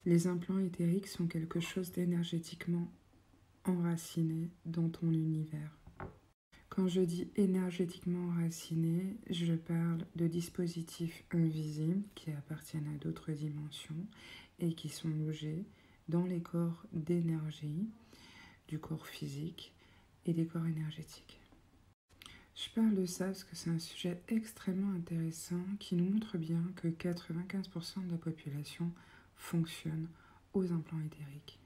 Les implants éthériques sont quelque chose d'énergétiquement enraciné dans ton univers. Quand je dis énergétiquement enraciné, je parle de dispositifs invisibles qui appartiennent à d'autres dimensions et qui sont logés dans les corps d'énergie, du corps physique et des corps énergétiques. Je parle de ça parce que c'est un sujet extrêmement intéressant qui nous montre bien que 95% de la population fonctionne aux implants éthériques.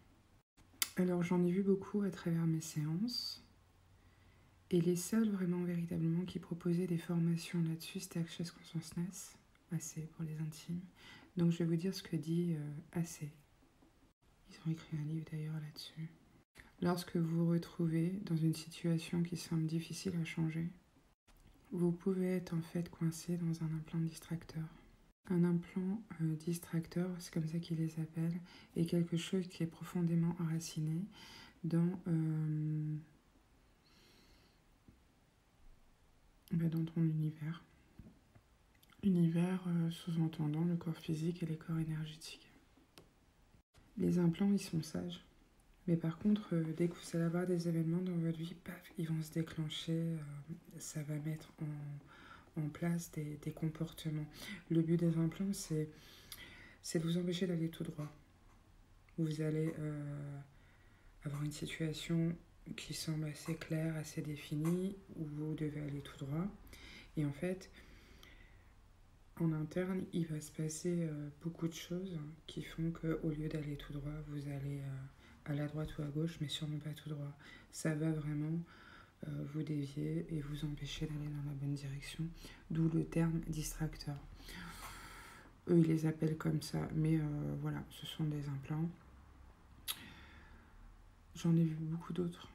Alors j'en ai vu beaucoup à travers mes séances et les seuls vraiment véritablement qui proposaient des formations là-dessus c'était Access Consciousness, AC pour les intimes. Donc je vais vous dire ce que dit AC. Ils ont écrit un livre d'ailleurs là-dessus. Lorsque vous vous retrouvez dans une situation qui semble difficile à changer, vous pouvez être en fait coincé dans un implant distracteur. Un implant distracteur, c'est comme ça qu'ils les appellent, est quelque chose qui est profondément enraciné dans ton univers. Univers sous-entendant le corps physique et les corps énergétiques. Les implants, ils sont sages. Mais par contre, dès que vous allez avoir des événements dans votre vie, paf, ils vont se déclencher, ça va mettre en place des comportements. Le but des implants, c'est de vous empêcher d'aller tout droit. Vous allez avoir une situation qui semble assez claire, assez définie, où vous devez aller tout droit. Et en fait, en interne, il va se passer beaucoup de choses qui font qu'au lieu d'aller tout droit, vous allez à la droite ou à gauche, mais sûrement pas tout droit. Ça va vraiment vous dévier et vous empêcher d'aller dans la bonne direction, d'où le terme distracteur. Eux, ils les appellent comme ça, mais voilà, ce sont des implants. J'en ai vu beaucoup d'autres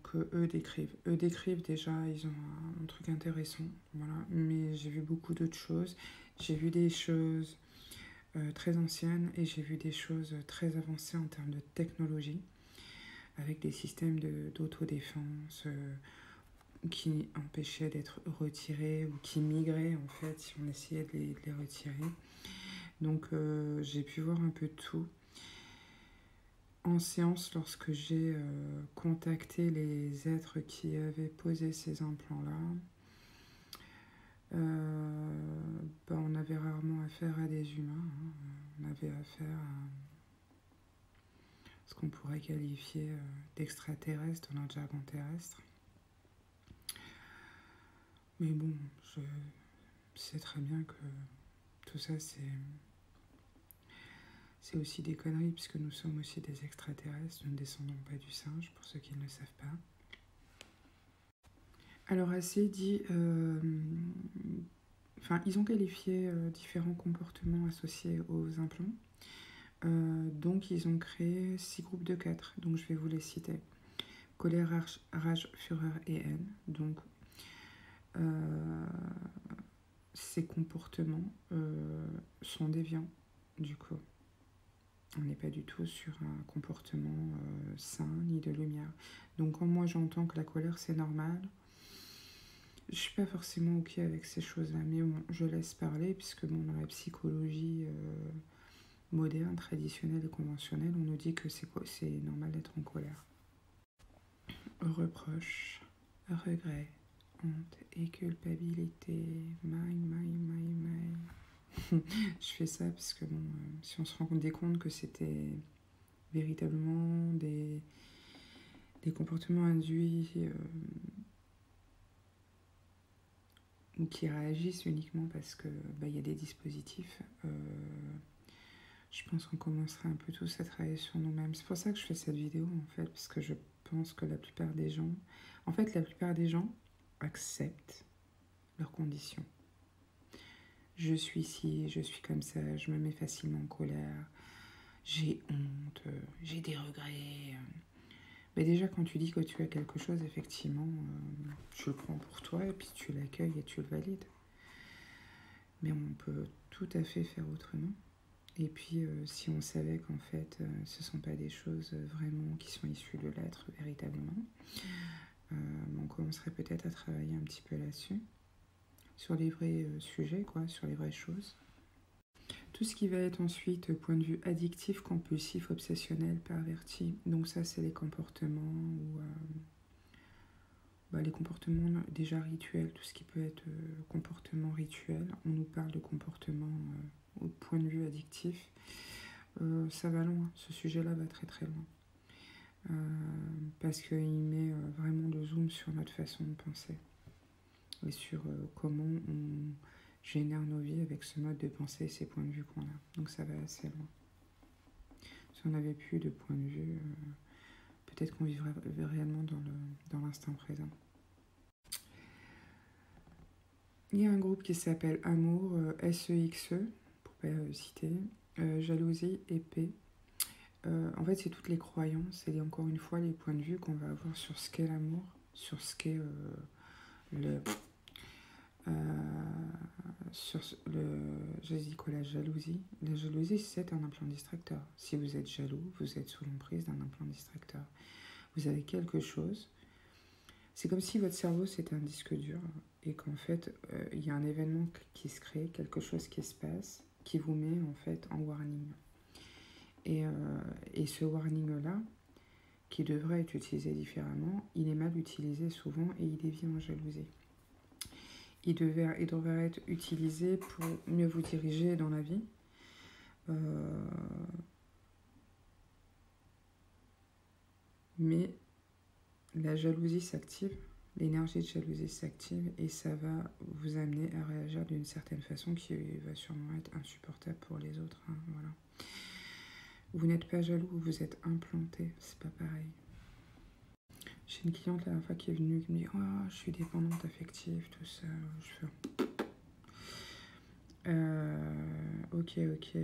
que eux décrivent. Eux décrivent déjà, ils ont un truc intéressant, voilà, mais j'ai vu beaucoup d'autres choses. J'ai vu des choses très anciennes et j'ai vu des choses très avancées en termes de technologie, avec des systèmes d'autodéfense qui empêchaient d'être retirés ou qui migraient en fait si on essayait de les retirer. Donc j'ai pu voir un peu de tout. En séance, lorsque j'ai contacté les êtres qui avaient posé ces implants-là, on avait rarement affaire à des humains. On avait affaire à ce qu'on pourrait qualifier d'extraterrestre dans notre jargon terrestre. Mais bon, je sais très bien que tout ça, c'est aussi des conneries, puisque nous sommes aussi des extraterrestres, nous ne descendons pas du singe, pour ceux qui ne le savent pas. Alors AC dit, ils ont qualifié différents comportements associés aux implants. Donc ils ont créé 6 groupes de 4, donc je vais vous les citer. Colère, rage, fureur et haine. Donc ces comportements sont déviants du coup. On n'est pas du tout sur un comportement sain ni de lumière. Donc quand moi j'entends que la colère c'est normal, je suis pas forcément ok avec ces choses-là, mais bon, je laisse parler puisque bon, dans la psychologie moderne, traditionnelle et conventionnelle, on nous dit que c'est normal d'être en colère. Reproche, regret, honte et culpabilité. Je fais ça parce que bon, si on se rendait compte que c'était véritablement des comportements induits ou qui réagissent uniquement parce que y a des dispositifs, je pense qu'on commencerait un peu tous à travailler sur nous-mêmes. C'est pour ça que je fais cette vidéo en fait, parce que je pense que la plupart des gens acceptent leurs conditions. Je suis ci, je suis comme ça, je me mets facilement en colère, j'ai honte, j'ai des regrets. Mais déjà, quand tu dis que tu as quelque chose, effectivement, tu le prends pour toi et puis tu l'accueilles et tu le valides. Mais on peut tout à fait faire autrement. Et puis, si on savait qu'en fait, ce ne sont pas des choses vraiment qui sont issues de l'être véritablement, on commencerait peut-être à travailler un petit peu là-dessus, sur les vrais sujets, quoi, sur les vraies choses. Tout ce qui va être ensuite point de vue addictif, compulsif, obsessionnel, perverti. Donc ça, c'est les comportements ou les comportements déjà rituels, tout ce qui peut être comportement rituel. On nous parle de comportement au point de vue addictif. Ça va loin, ce sujet-là va très très loin. Parce qu'il met vraiment le zoom sur notre façon de penser et sur comment on génère nos vies avec ce mode de pensée et ces points de vue qu'on a. Donc ça va assez loin. Si on n'avait plus de point de vue, peut-être qu'on vivrait réellement dans l'instant présent. Il y a un groupe qui s'appelle Amour, S-E-X-E, pour ne pas citer, Jalousie et paix. En fait, c'est toutes les croyances et encore une fois les points de vue qu'on va avoir sur ce qu'est l'amour, sur ce qu'est la jalousie. La jalousie, c'est un implant distracteur. Si vous êtes jaloux, vous êtes sous l'emprise d'un implant distracteur. Vous avez quelque chose. C'est comme si votre cerveau, c'était un disque dur et qu'en fait, il y a un événement qui se crée, quelque chose qui se passe, qui vous met en fait en warning. Et ce warning-là, qui devrait être utilisé différemment, il est mal utilisé souvent et il dévie en jalousie. Il devrait être utilisé pour mieux vous diriger dans la vie. Mais la jalousie s'active, l'énergie de jalousie s'active et ça va vous amener à réagir d'une certaine façon qui va sûrement être insupportable pour les autres. Hein, voilà. Vous n'êtes pas jaloux, vous êtes implanté, c'est pas pareil. J'ai une cliente la dernière fois qui est venue qui me dit « Oh, je suis dépendante affective, tout ça. » Je fais « Ok,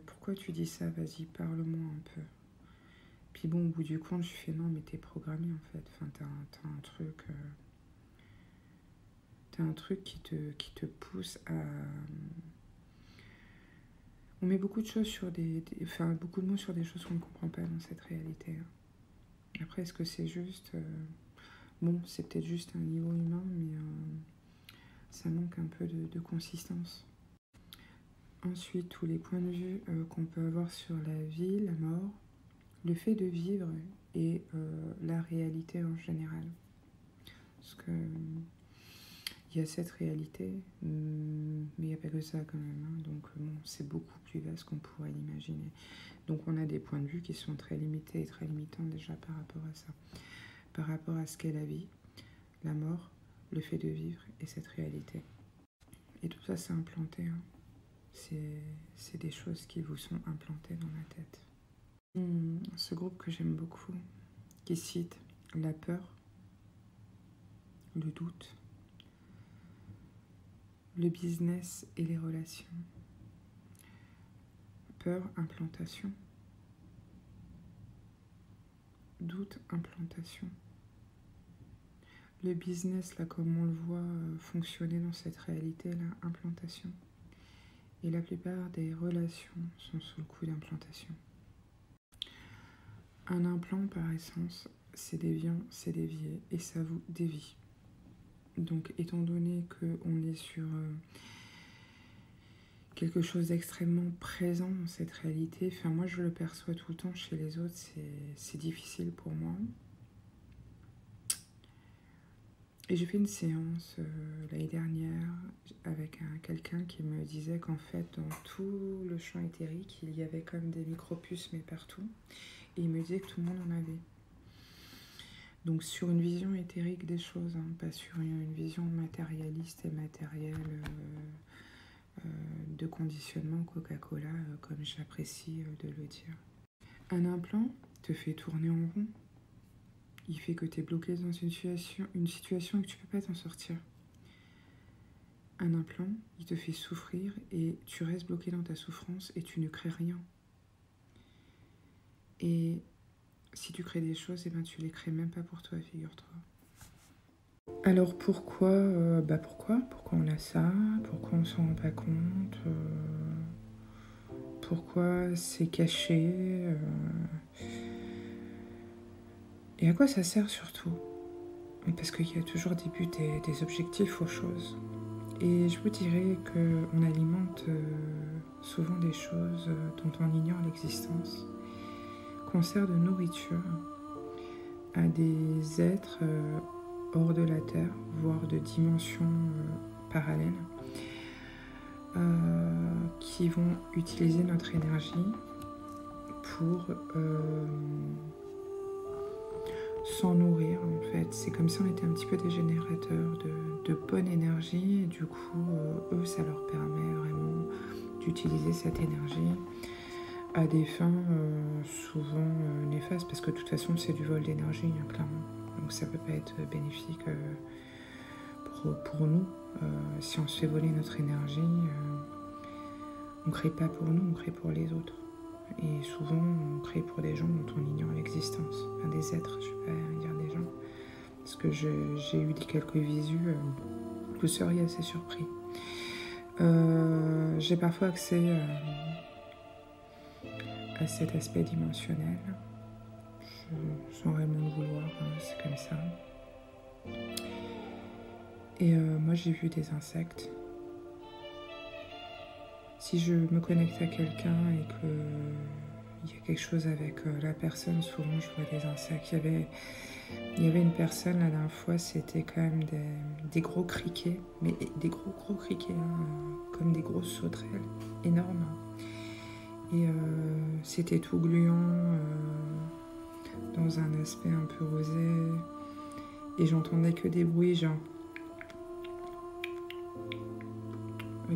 pourquoi tu dis ça? Vas-y, parle-moi un peu. » Puis bon, au bout du compte, je fais « Non, mais t'es programmé en fait. Enfin, t'as un truc... t'as un truc qui te pousse à... » On met beaucoup de choses sur beaucoup de mots sur des choses qu'on ne comprend pas dans cette réalité. Après, est-ce que c'est juste... Bon, c'est peut-être juste un niveau humain, mais ça manque un peu de consistance. Ensuite, tous les points de vue qu'on peut avoir sur la vie, la mort, le fait de vivre et la réalité en général. Parce que il y a cette réalité, mais il n'y a pas que ça quand même. Hein. Donc bon, c'est beaucoup plus vaste qu'on pourrait l'imaginer. Donc on a des points de vue qui sont très limités et très limitants déjà par rapport à ça. Par rapport à ce qu'est la vie, la mort, le fait de vivre et cette réalité. Et tout ça, c'est implanté. Hein. C'est des choses qui vous sont implantées dans la tête. Ce groupe que j'aime beaucoup, qui cite la peur, le doute, le business et les relations. Peur, implantation. Doute, implantation. Le business, là, comme on le voit fonctionner dans cette réalité-là, implantation. Et la plupart des relations sont sous le coup d'implantation. Un implant, par essence, c'est déviant, c'est dévié, et ça vous dévie. Donc, étant donné qu'on est sur quelque chose d'extrêmement présent dans cette réalité, enfin moi je le perçois tout le temps chez les autres, c'est difficile pour moi. Et j'ai fait une séance l'année dernière avec quelqu'un qui me disait qu'en fait dans tout le champ éthérique, il y avait comme des micropuces mais partout. Et il me disait que tout le monde en avait. Donc sur une vision éthérique des choses, hein, pas sur une vision matérialiste et matérielle de conditionnement Coca-Cola, comme j'apprécie de le dire. Un implant te fait tourner en rond. Il fait que tu es bloqué dans une situation et que tu peux pas t'en sortir. Un implant, il te fait souffrir et tu restes bloqué dans ta souffrance et tu ne crées rien. Et si tu crées des choses, eh ben, tu les crées même pas pour toi, figure-toi. Alors pourquoi on a ça? Pourquoi on s'en rend pas compte? Pourquoi c'est caché? Et à quoi ça sert surtout? Parce qu'il y a toujours des buts et des objectifs aux choses. Et je vous dirais qu'on alimente souvent des choses dont on ignore l'existence, qu'on sert de nourriture à des êtres hors de la Terre, voire de dimensions parallèles, qui vont utiliser notre énergie pour s'en nourrir en fait. C'est comme si on était un petit peu des générateurs de bonne énergie et du coup eux ça leur permet vraiment d'utiliser cette énergie à des fins souvent néfastes parce que de toute façon c'est du vol d'énergie hein, clairement, donc ça peut pas être bénéfique pour nous. Si on se fait voler notre énergie, on crée pas pour nous, on crée pour les autres. Et souvent, on crée pour des gens dont on ignore l'existence. Enfin, des êtres, je ne vais pas dire des gens. Parce que j'ai eu quelques visus, vous seriez assez surpris. J'ai parfois accès à cet aspect dimensionnel. Sans vraiment le vouloir, hein, c'est comme ça. Et moi, j'ai vu des insectes. Si je me connecte à quelqu'un et qu'il y a quelque chose avec la personne, souvent je vois des insectes. Il y avait une personne la dernière fois, c'était quand même des gros criquets, mais des gros criquets, hein, comme des grosses sauterelles, énormes. Et c'était tout gluant, dans un aspect un peu rosé. Et j'entendais que des bruits, genre...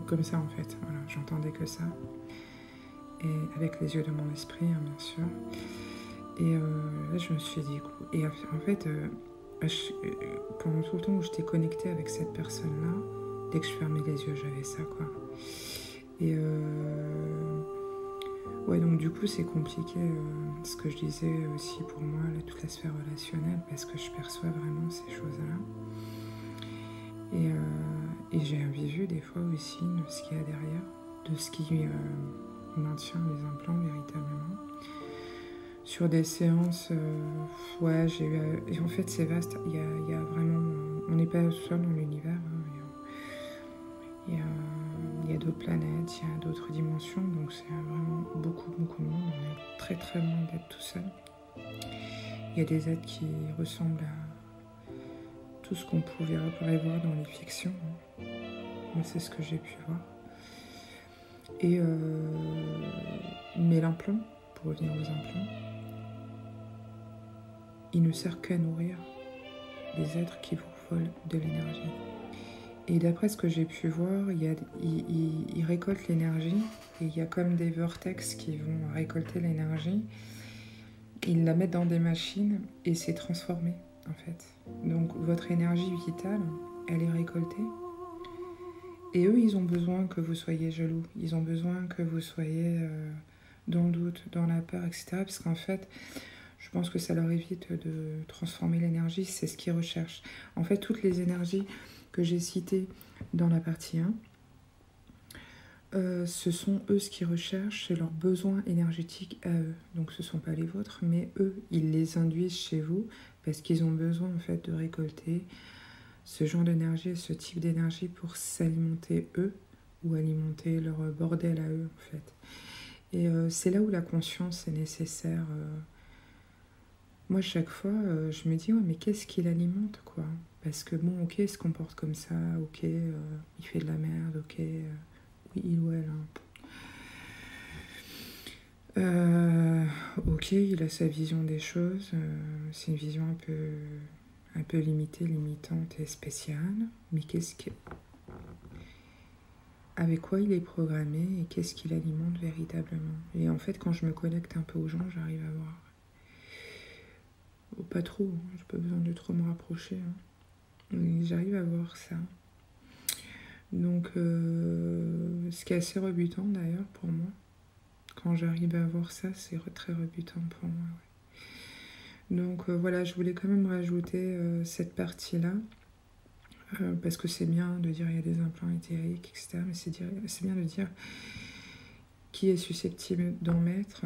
comme ça en fait, voilà, j'entendais que ça. Et avec les yeux de mon esprit, hein, bien sûr. Et là, je me suis dit... Et en fait, pendant tout le temps où j'étais connectée avec cette personne-là, dès que je fermais les yeux, j'avais ça, quoi. Et ouais, donc du coup, c'est compliqué, ce que je disais aussi pour moi, toute la sphère relationnelle, parce que je perçois vraiment ces choses-là. Et j'ai un visu des fois aussi de ce qu'il y a derrière, de ce qui maintient les implants véritablement. Sur des séances, ouais, j'ai eu... et en fait, c'est vaste, il y a vraiment... on n'est pas seul dans l'univers, hein, il y a d'autres planètes, il y a d'autres dimensions, donc c'est vraiment beaucoup de monde, on est très très loin d'être tout seul. Il y a des êtres qui ressemblent à tout ce qu'on pourrait voir dans les fictions. Moi, c'est ce que j'ai pu voir. Et mais l'implant, pour revenir aux implants, il ne sert qu'à nourrir les êtres qui vous volent de l'énergie. Et d'après ce que j'ai pu voir, ils récoltent l'énergie et il y a comme des vortex qui vont récolter l'énergie. Ils la mettent dans des machines et c'est transformé en fait. Donc votre énergie vitale, elle est récoltée. Et eux, ils ont besoin que vous soyez jaloux. Ils ont besoin que vous soyez dans le doute, dans la peur, etc. Parce qu'en fait, je pense que ça leur évite de transformer l'énergie. C'est ce qu'ils recherchent. En fait, toutes les énergies que j'ai citées dans la partie 1, ce sont eux ce qu'ils recherchent. C'est leurs besoins énergétiques à eux. Donc ce ne sont pas les vôtres, mais eux, ils les induisent chez vous parce qu'ils ont besoin en fait de récolter ce genre d'énergie, ce type d'énergie pour s'alimenter eux ou alimenter leur bordel à eux en fait. Et c'est là où la conscience est nécessaire. Moi, chaque fois, je me dis, ouais, mais qu'est-ce qui l'alimente, quoi? Parce que bon, ok, il se comporte comme ça, ok, il fait de la merde, ok, oui, il ou elle. Hein. Ok, il a sa vision des choses, c'est une vision un peu limitée, limitante et spéciale, mais avec quoi il est programmé et qu'est-ce qu'il alimente véritablement. Et en fait, quand je me connecte un peu aux gens, j'arrive à voir. Pas trop, hein, j'ai pas besoin de trop me rapprocher. Hein. Mais j'arrive à voir ça. Donc, ce qui est assez rebutant d'ailleurs pour moi, quand j'arrive à voir ça, c'est très rebutant pour moi. Ouais. Donc voilà, je voulais quand même rajouter cette partie-là. Parce que c'est bien de dire il y a des implants éthériques, etc. Mais c'est bien de dire qui est susceptible d'en mettre